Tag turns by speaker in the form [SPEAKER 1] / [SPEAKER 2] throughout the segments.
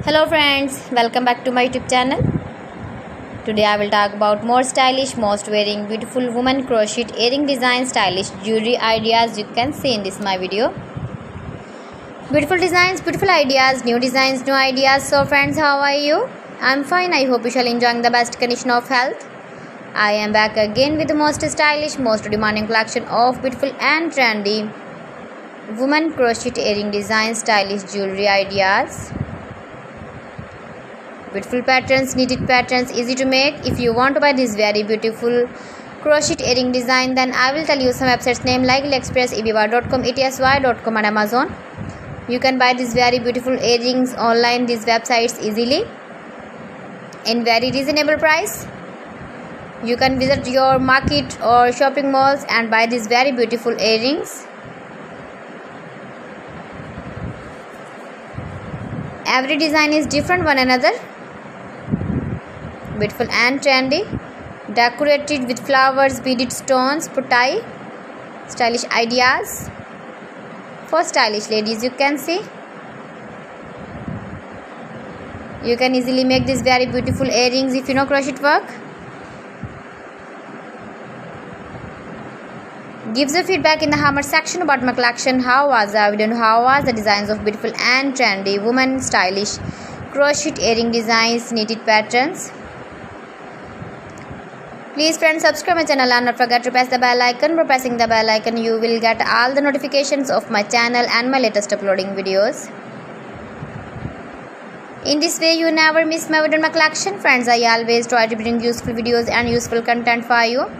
[SPEAKER 1] Hello friends, welcome back to my YouTube channel. Today I will talk about more stylish, most wearing beautiful woman crochet earring design, stylish jewelry ideas you can see in this my video. Beautiful designs, beautiful ideas, new designs, new ideas. So friends, how are you? I'm fine. I hope you shall enjoying the best condition of health. I am back again with the most stylish, most demanding collection of beautiful and trendy woman crochet earring design, stylish jewelry ideas. Beautiful patterns, knitted patterns, easy to make. If you want to buy this very beautiful crochet earring design, then I will tell you some websites name like AliExpress, eBay.com, etsy.com and Amazon. You can buy these very beautiful earrings online, these websites easily in very reasonable price. You can visit your market or shopping malls and buy these very beautiful earrings. Every design is different one another. Beautiful and trendy, decorated with flowers, beaded stones, putai, stylish ideas for stylish ladies. You can see, you can easily make these very beautiful earrings if you know crochet work. Give the feedback in the comment section about my collection. How was the video and how was the designs of beautiful and trendy woman stylish crochet earring designs, knitted patterns. Please friends, subscribe my channel and not forget to press the bell icon. By pressing the bell icon, you will get all the notifications of my channel and my latest uploading videos. In this way, you never miss my video and my collection. Friends, I always try to bring useful videos and useful content for you.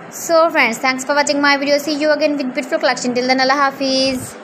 [SPEAKER 1] So friends, thanks for watching my video. See you again with beautiful collection. Till then, Allah Hafiz.